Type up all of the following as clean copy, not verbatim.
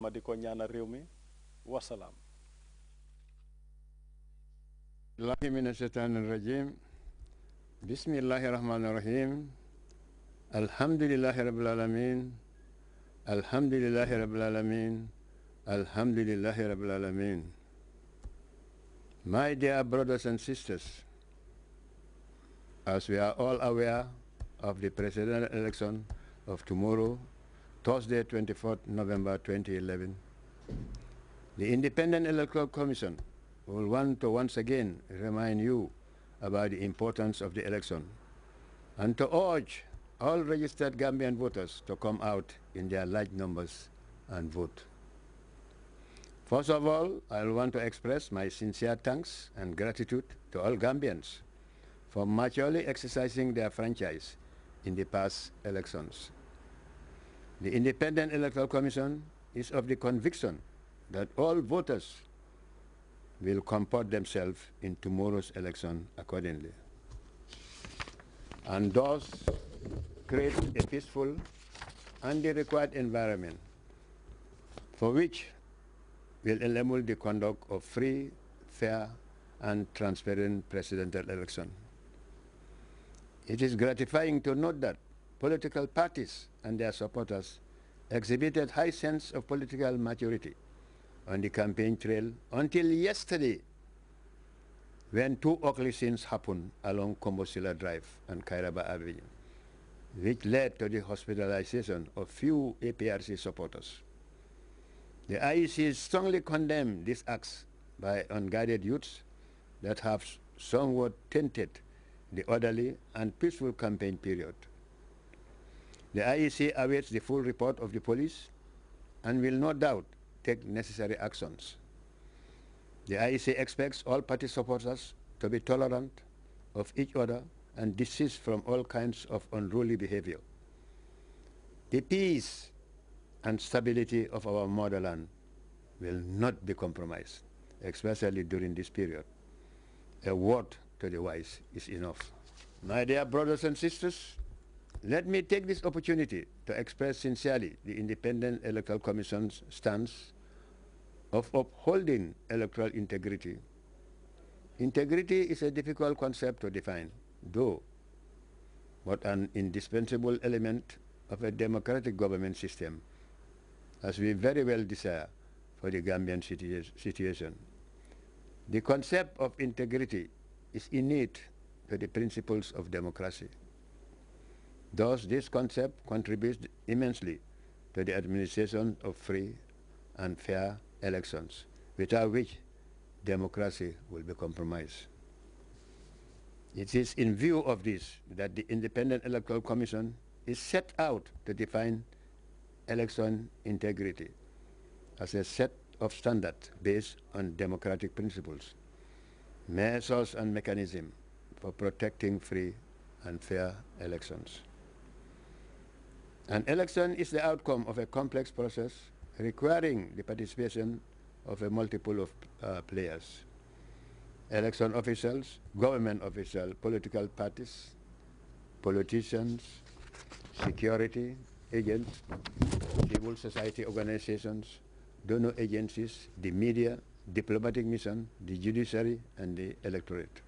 ma di ko ñaanal réew mi wasalaam. الله من الشيطان الرجيم بسم الله الرحمن الرحيم الحمد لله رب العالمين الحمد لله رب العالمين الحمد لله رب العالمين. My dear brothers and sisters, as we are all aware of the presidential election of tomorrow, Thursday, 24th November 2011, the Independent Electoral Commission will want to once again remind you about the importance of the election and to urge all registered Gambian voters to come out in their large numbers and vote. First of all, I want to express my sincere thanks and gratitude to all Gambians for maturely exercising their franchise in the past elections. The Independent Electoral Commission is of the conviction that all voters will comport themselves in tomorrow's election accordingly, and thus create a peaceful and the required environment for which will enable the conduct of free, fair, and transparent presidential election. It is gratifying to note that political parties and their supporters exhibited high sense of political maturity on the campaign trail until yesterday, when two ugly scenes happened along Kombosila Drive and Kairaba Avenue, which led to the hospitalization of few APRC supporters. The IEC strongly condemned these acts by unguided youths that have somewhat tainted the orderly and peaceful campaign period. The IEC awaits the full report of the police and will no doubt take necessary actions. The IEC expects all party supporters to be tolerant of each other and desist from all kinds of unruly behavior. The peace and stability of our motherland will not be compromised, especially during this period. A word to the wise is enough. My dear brothers and sisters, let me take this opportunity to express sincerely the Independent Electoral Commission's stance of upholding electoral integrity. Integrity is a difficult concept to define, though, but an indispensable element of a democratic government system, as we very well desire for the Gambian situation. The concept of integrity is innate to the principles of democracy. Thus, this concept contributes immensely to the administration of free and fair elections, without which democracy will be compromised. It is in view of this that the Independent Electoral Commission is set out to define election integrity as a set of standards based on democratic principles, measures and mechanisms for protecting free and fair elections. An election is the outcome of a complex process requiring the participation of a multiple of players: election officials, government officials, political parties, politicians, security agents, civil society organizations, donor agencies, the media, diplomatic mission, the judiciary, and the electorate.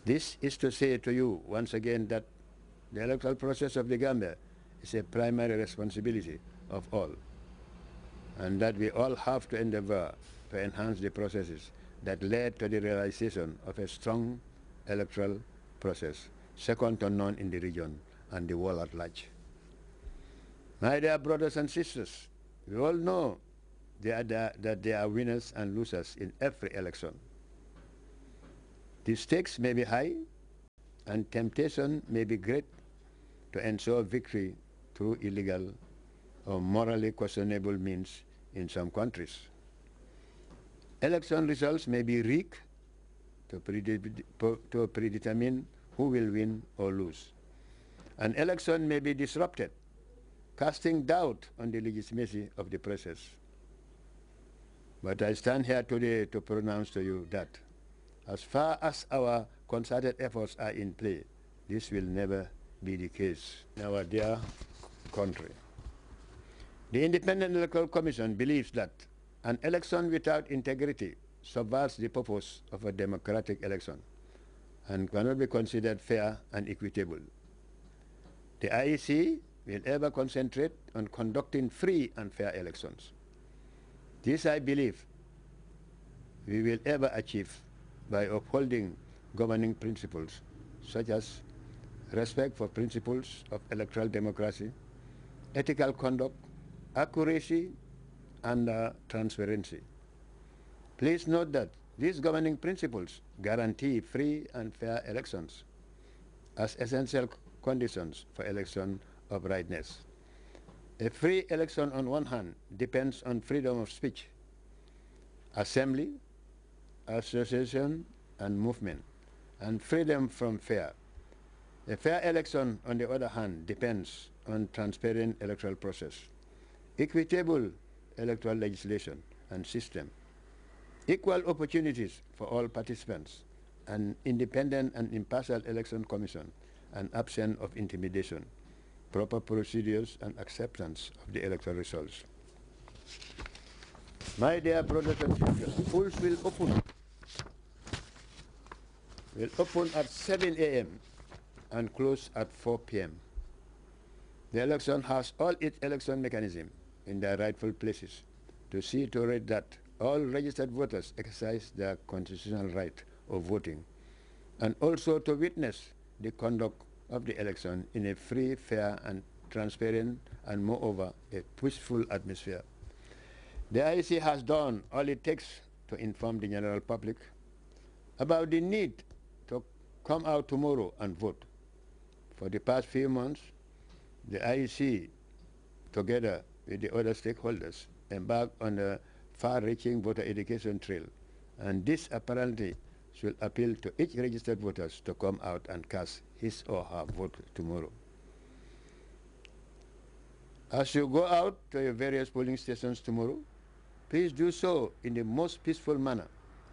This is to say to you once again that the electoral process of the Gambia is a primary responsibility of all, and that we all have to endeavor to enhance the processes that led to the realization of a strong electoral process, second to none in the region and the world at large. My dear brothers and sisters, we all know that there are winners and losers in every election. The stakes may be high and temptation may be great to ensure victory through illegal or morally questionable means in some countries. Election results may be rigged to predetermine who will win or lose. An election may be disrupted, casting doubt on the legitimacy of the process. But I stand here today to pronounce to you that as far as our concerted efforts are in play, this will never be the case in our dear country. The Independent Electoral Commission believes that an election without integrity subverts the purpose of a democratic election and cannot be considered fair and equitable. The IEC will ever concentrate on conducting free and fair elections. This, I believe, we will ever achieve by upholding governing principles such as respect for principles of electoral democracy, ethical conduct, accuracy, and transparency. Please note that these governing principles guarantee free and fair elections as essential conditions for election of rightness. A free election on one hand depends on freedom of speech, assembly, association, and movement, and freedom from fear. A fair election, on the other hand, depends on transparent electoral process, equitable electoral legislation and system, equal opportunities for all participants, an independent and impartial election commission, and absence of intimidation, proper procedures, and acceptance of the electoral results. My dear brothers and sisters, polls will open at 7 a.m. and close at 4 p.m. The election has all its election mechanisms in their rightful places to see to it that all registered voters exercise their constitutional right of voting, and also to witness the conduct of the election in a free, fair, and transparent, and moreover, a peaceful atmosphere. The IEC has done all it takes to inform the general public about the need to come out tomorrow and vote. For the past few months, the IEC, together with the other stakeholders, embarked on a far-reaching voter education trail, and this apparently should appeal to each registered voter to come out and cast his or her vote tomorrow. As you go out to your various polling stations tomorrow, please do so in the most peaceful manner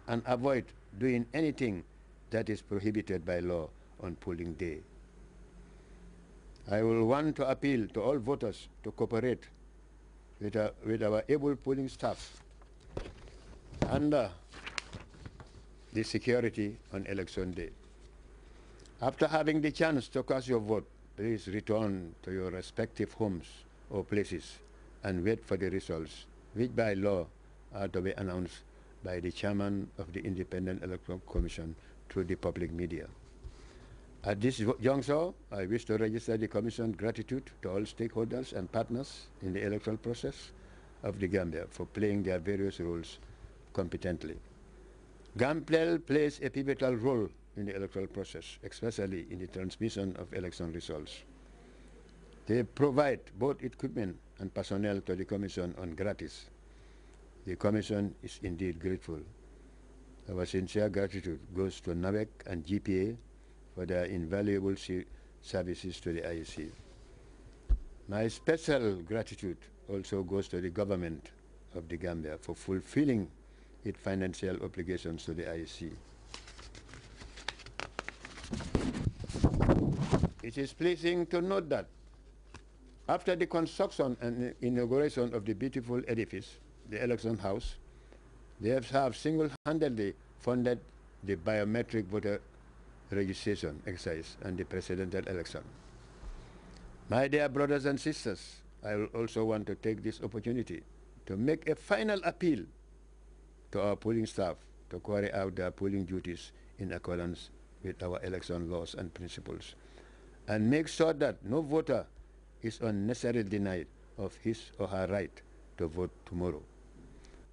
and avoid doing anything that is prohibited by law on polling day. I will want to appeal to all voters to cooperate with our able polling staff under the security on election day. After having the chance to cast your vote, please return to your respective homes or places and wait for the results, which by law are to be announced by the chairman of the Independent Electoral Commission through the public media. At this juncture, I wish to register the Commission's gratitude to all stakeholders and partners in the electoral process of the Gambia for playing their various roles competently. GAMPLEL plays a pivotal role in the electoral process, especially in the transmission of election results. They provide both equipment and personnel to the Commission on gratis. The Commission is indeed grateful. Our sincere gratitude goes to NAVEC and GPA for their invaluable services to the IEC. My special gratitude also goes to the government of the Gambia for fulfilling its financial obligations to the IEC. It is pleasing to note that after the construction and inauguration of the beautiful edifice, the election house, they have single-handedly funded the biometric voter registration exercise and the presidential election. My dear brothers and sisters, I will also want to take this opportunity to make a final appeal to our polling staff to carry out their polling duties in accordance with our election laws and principles, and make sure that no voter is unnecessarily denied of his or her right to vote tomorrow.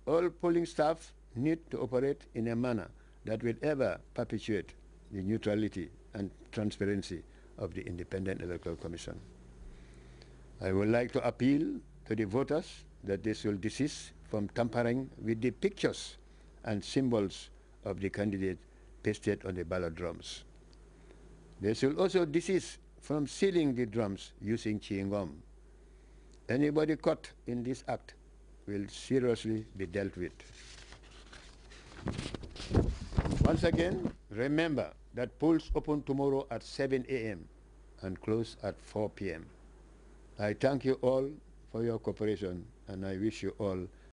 All polling staff need to operate in a manner that will ever perpetuate the neutrality and transparency of the Independent Electoral Commission. I would like to appeal to the voters that they should desist from tampering with the pictures and symbols of the candidate pasted on the ballot drums. They should also desist from sealing the drums using chewing gum. Anybody caught in this act will seriously be dealt with. Once again, remember that polls open tomorrow at 7 a.m. and close at 4 p.m. I thank you all for your cooperation, and I wish you all